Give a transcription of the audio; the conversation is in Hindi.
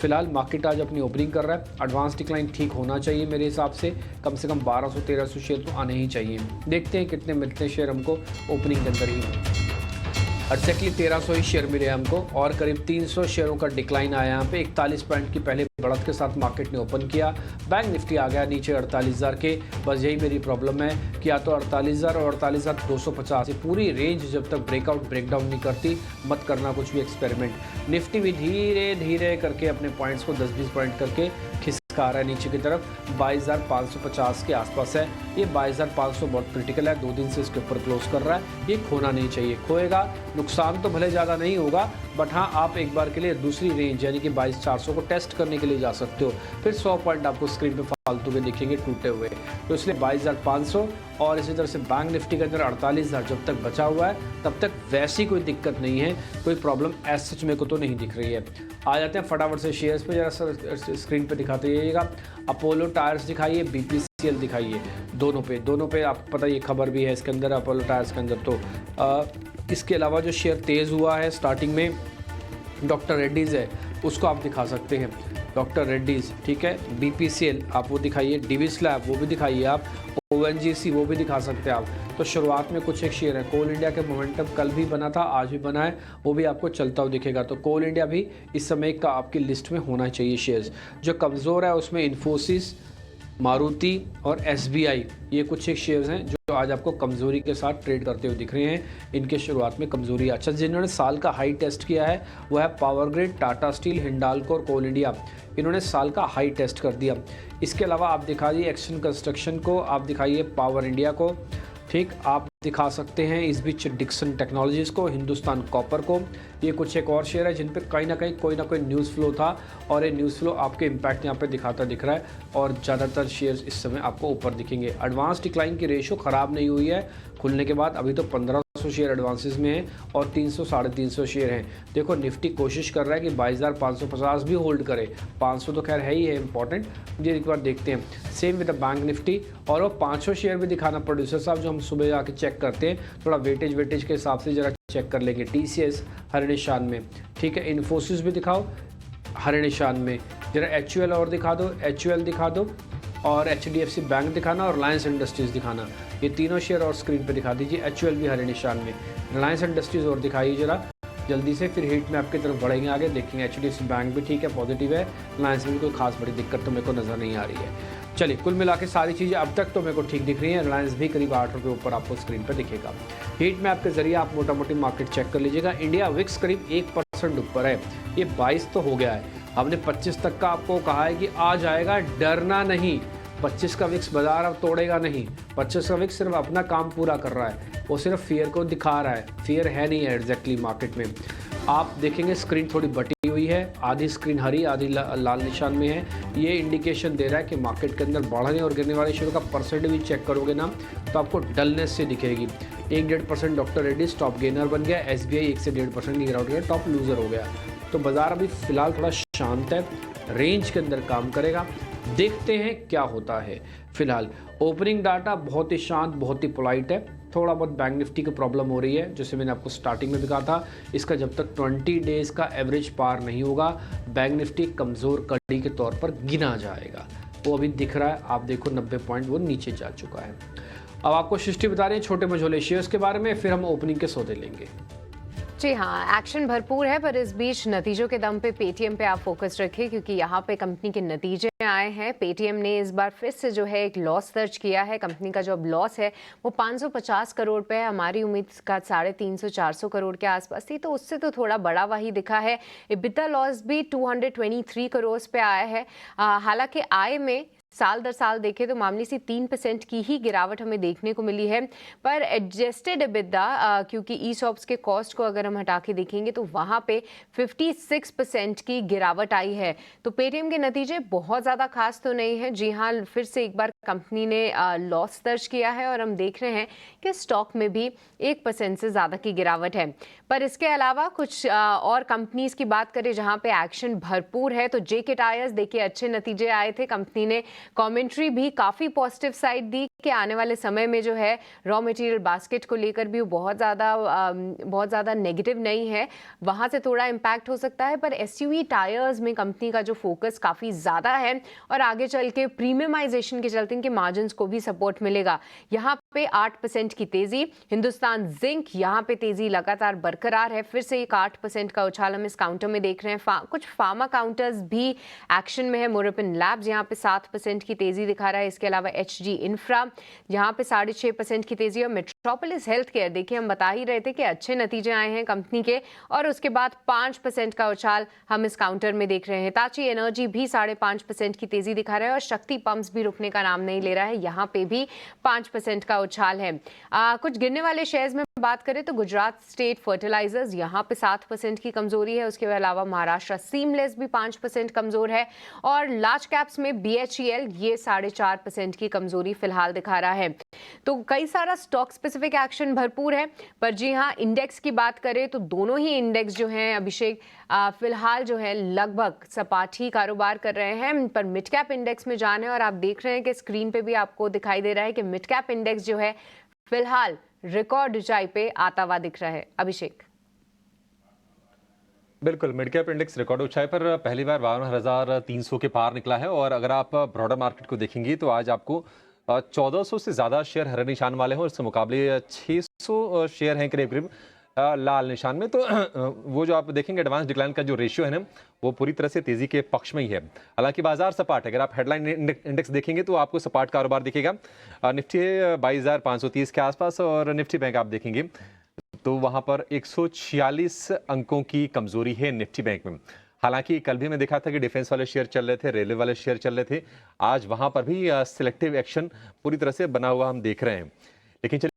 फिलहाल मार्केट आज अपनी ओपनिंग कर रहा है। एडवांस डिक्लाइन ठीक होना चाहिए मेरे हिसाब से, कम 1200-1300 शेयर तो आने ही चाहिए। देखते हैं कितने मिलते हैं शेयर हमको ओपनिंग के अंदर ही। एक्जैक्टली 1300 ही शेयर मिले हमको और करीब 300 शेयरों का डिक्लाइन आया यहाँ पे। 41 पॉइंट की पहले बढ़त के साथ मार्केट ने ओपन किया। बैंक निफ्टी आ गया नीचे 48,000 के। बस यही मेरी प्रॉब्लम है कि या तो 48,000 और 48,250 पूरी रेंज जब तक ब्रेकआउट ब्रेकडाउन नहीं करती मत करना कुछ भी एक्सपेरिमेंट। निफ्टी भी धीरे धीरे करके अपने पॉइंट्स को 10-20 पॉइंट करके खिसका रहा है नीचे की तरफ। 22,550 के आसपास है। ये 22,500 बहुत क्रिटिकल है, 2 दिन से इसके ऊपर क्लोज कर रहा है। ये खोना नहीं चाहिए, खोएगा नुकसान तो भले ज़्यादा नहीं होगा, बट हाँ आप एक बार के लिए दूसरी रेंज यानी कि 22,400 को टेस्ट करने के लिए जा सकते हो। फिर 100 पॉइंट आपको स्क्रीन पे फालतू के दिखेंगे टूटे हुए, तो इसलिए 22,500 और इसी तरह से बैंक निफ्टी के अंदर 48,000 जब तक बचा हुआ है तब तक वैसी कोई दिक्कत नहीं है, कोई प्रॉब्लम एज सच मेरे को तो नहीं दिख रही है। आ जाते हैं फटाफट से शेयर्स पे, जरा स्क्रीन पे दिखाते जाइएगा। अपोलो टायर्स दिखाइए, BPCL दिखाइए, दोनों पे आपको पता ये खबर भी है इसके अंदर अपोलो टायर्स के अंदर। तो इसके अलावा जो शेयर तेज़ हुआ है स्टार्टिंग में डॉक्टर रेड्डीज़ है उसको आप दिखा सकते हैं, डॉक्टर रेड्डीज़ ठीक है। BPCL आप वो दिखाइए, DV स्लैब वो भी दिखाइए आप, ONGC वो भी दिखा सकते हैं आप। तो शुरुआत में कुछ एक शेयर है। कोल इंडिया के मोमेंटम कल भी बना था, आज भी बना है, वो भी आपको चलता हुआ दिखेगा। तो कोल इंडिया भी इस समय का आपकी लिस्ट में होना चाहिए शेयर्स। जो कमज़ोर है उसमें इन्फोसिस, मारुति और SBI ये कुछ एक शेयर्स हैं जो आज आपको कमज़ोरी के साथ ट्रेड करते हुए दिख रहे हैं। इनके शुरुआत में कमज़ोरी अच्छा, जिन्होंने साल का हाई टेस्ट किया है वो है power grid, Tata steel, Hindalco और कोल इंडिया। इन्होंने साल का हाई टेस्ट कर दिया। इसके अलावा आप दिखा दिए एक्शन कंस्ट्रक्शन को, आप दिखाइए पावर इंडिया को, ठीक। आप दिखा सकते हैं इस बीच डिक्सन टेक्नोलॉजीज़ को, हिंदुस्तान कॉपर को। ये कुछ एक और शेयर है जिन पे कहीं ना कहीं कोई ना कोई न्यूज़ फ्लो था और ये न्यूज़ फ्लो आपके इम्पैक्ट यहाँ पे दिखाता दिख रहा है और ज़्यादातर शेयर्स इस समय आपको ऊपर दिखेंगे। एडवांस डिक्लाइन की रेशो ख़राब नहीं हुई है खुलने के बाद, अभी तो 1500 शेयर एडवांसेस में है और 300-350 शेयर हैं। देखो निफ्टी कोशिश कर रहा है कि 22,550 भी होल्ड करे, 500 तो खैर है ही है इंपॉर्टेंट। ये एक बार देखते हैं same with the bank Nifty. और वो 500 शेयर भी दिखाना प्रोड्यूसर साहब जो हम सुबह जाके चेक करते हैं, थोड़ा वेटेज के हिसाब से जरा चेक कर लेंगे। TCS हरे निशान में, ठीक है। इन्फोसिस भी दिखाओ हरे निशान में, जरा HUL और दिखा दो, HUL दिखा दो और HDFC बैंक दिखाना और रिलायंस इंडस्ट्रीज़ दिखाना। ये तीनों शेयर और स्क्रीन पे दिखा दीजिए। HUL भी हरे निशान में, रिलायंस इंडस्ट्रीज़ और दिखाइए जरा जल्दी से, फिर हिट में आपकी तरफ बढ़ेंगे आगे। देखेंगे HDFC बैंक भी ठीक है, पॉजिटिव है। रिलायंस में भी कोई खास बड़ी दिक्कत तो मेरे को नज़र नहीं आ रही है। चलिए कुल मिला के सारी चीज़ें अब तक तो मेरे को ठीक दिख रही हैं। रिलायंस भी करीब 8 रुपये ऊपर आपको स्क्रीन पर दिखेगा। हीट में आपके जरिए आप मोटा मोटी मार्केट चेक कर लीजिएगा। इंडिया विक्स करीब 1% ऊपर है, ये 22 तो हो गया है। हमने 25 तक का आपको कहा है कि आ जाएगा, डरना नहीं। 25 का विक्स बाजार अब तोड़ेगा नहीं। 25 का विक्स सिर्फ अपना काम पूरा कर रहा है, वो सिर्फ फियर को दिखा रहा है, फियर है नहीं है एग्जैक्टली मार्केट में। आप देखेंगे स्क्रीन थोड़ी बटी हुई है, आधी स्क्रीन हरी आधी लाल निशान में है। ये इंडिकेशन दे रहा है कि मार्केट के अंदर बढ़ने और गिरने वाले शेयरों का परसेंट भी चेक करोगे ना तो आपको डलनेस से दिखेगी। 1-1.5% डॉक्टर रेड्डीज टॉप गेनर बन गया, SBI 1 से 1.5% की गिरावट गया, टॉप लूजर हो गया। तो बाजार अभी फिलहाल थोड़ा शांत है, रेंज के अंदर काम करेगा, देखते हैं क्या होता है। फिलहाल ओपनिंग डाटा बहुत ही शांत, बहुत ही पोलाइट है। थोड़ा बहुत बैंक निफ्टी की प्रॉब्लम हो रही है, जैसे मैंने आपको स्टार्टिंग में भी कहा था, इसका जब तक 20 डेज़ का एवरेज पार नहीं होगा बैंक निफ्टी कमज़ोर कड़ी के तौर पर गिना जाएगा। वो अभी दिख रहा है, आप देखो 90 पॉइंट वो नीचे जा चुका है। अब आपको सृष्टि बता रहे हैं छोटे मझोले शेयर्स के बारे में, फिर हम ओपनिंग के सौदे लेंगे। जी हाँ, एक्शन भरपूर है, पर इस बीच नतीजों के दम पे पेटीएम पे आप फोकस रखें क्योंकि यहाँ पे कंपनी के नतीजे आए हैं। पेटीएम ने इस बार फिर से जो है एक लॉस दर्ज किया है। कंपनी का जो अब लॉस है वो 550 करोड़ पे है। हमारी उम्मीद का 350-400 करोड़ के आसपास थी, तो उससे तो थोड़ा बड़ा वही दिखा है। EBITDA लॉस भी 223 करोड़ पे आया है। हालांकि आय में साल दर साल देखें तो मामूली सी 3% की ही गिरावट हमें देखने को मिली है, पर एडजस्टेड EBITDA क्योंकि ESOPs के कॉस्ट को अगर हम हटा के देखेंगे तो वहाँ पे 56% की गिरावट आई है। तो पेटीएम के नतीजे बहुत ज़्यादा खास तो नहीं है। जी हाँ, फिर से एक बार कंपनी ने लॉस दर्ज किया है और हम देख रहे हैं कि स्टॉक में भी 1% से ज़्यादा की गिरावट है। पर इसके अलावा कुछ और कंपनीज की बात करें जहाँ पे एक्शन भरपूर है, तो JK टायर्स देखिए अच्छे नतीजे आए थे। कंपनी ने कमेंट्री भी काफ़ी पॉजिटिव साइड दी कि आने वाले समय में जो है रॉ मटेरियल बास्केट को लेकर भी वो बहुत ज़्यादा नेगेटिव नहीं है, वहाँ से थोड़ा इम्पैक्ट हो सकता है। पर एसयूवी टायर्स में कंपनी का जो फोकस काफ़ी ज़्यादा है और आगे चल के प्रीमियमाइजेशन के चलते इनके मार्जिन्स को भी सपोर्ट मिलेगा। यहाँ पे 8% की तेजी। हिंदुस्तान जिंक यहाँ पे तेजी लगातार बरकरार है, फिर से एक 8% का उछाल हम इस काउंटर में देख रहे हैं। कुछ फार्मा काउंटर्स भी एक्शन में है। मोरेपिन लैब्स यहाँ पे 7% की तेजी दिखा रहा है। इसके अलावा एचजी इंफ्रा यहाँ पे 6.5% की तेजी। और मेट्रोपोलिस हेल्थ केयर, देखिए हम बता ही रहे थे कि अच्छे नतीजे आए हैं कंपनी के, और उसके बाद 5% का उछाल हम इस काउंटर में देख रहे हैं। हिताची एनर्जी भी 5.5% की तेजी दिखा रहा है और शक्ति पंप्स भी रुकने का नाम नहीं ले रहा है, यहाँ पे भी 5% का उछाल है। कुछ गिरने वाले शेयर्स में बात करें तो गुजरात स्टेट फर्टिलाइजर्स यहाँ पे 7% की कमजोरी है। उसके अलावा महाराष्ट्र सीमलेस भी 5% कमजोर है और लार्ज कैप्स में बीएचईएल ये 4.5% की कमजोरी फिलहाल दिखा रहा है। तो कई सारा स्टॉक स्पेसिफिक एक्शन भरपूर है। पर जी हाँ, इंडेक्स की बात करें तो दोनों ही इंडेक्स जो हैं अभिषेक फिलहाल जो है लगभग सपाट ही कारोबार कर रहे हैं। पर मिड कैप इंडेक्स में जाने, और आप देख रहे हैं कि स्क्रीन पे भी आपको दिखाई दे रहा है कि मिड कैप इंडेक्स जो है फिलहाल रिकॉर्ड ऊंचाई पे आता हुआ दिख रहा है। अभिषेक। बिल्कुल, मिड कैप इंडेक्स रिकॉर्ड ऊंचाई पर पहली बार 52,300 के पार निकला है। और अगर आप ब्रॉडर मार्केट को देखेंगे तो आज आपको 1400 से ज़्यादा शेयर हरे निशान वाले हैं और इसके मुकाबले 600 शेयर हैं करीब करीब लाल निशान में। तो वो जो आप देखेंगे एडवांस डिक्लाइन का जो रेशियो है ना, वो पूरी तरह से तेजी के पक्ष में ही है। हालांकि बाजार सपाट है। अगर आप हेडलाइन इंडेक्स देखेंगे तो आपको सपाट कारोबार दिखेगा। निफ्टी 22,530 के आसपास और निफ्टी बैंक आप देखेंगे तो वहां पर 146 अंकों की कमजोरी है निफ्टी बैंक में। हालांकि कल भी मैं देखा था कि डिफेंस वाले शेयर चल रहे थे, रेलवे वाले शेयर चल रहे थे। आज वहां पर भी सिलेक्टिव एक्शन पूरी तरह से बना हुआ हम देख रहे हैं। लेकिन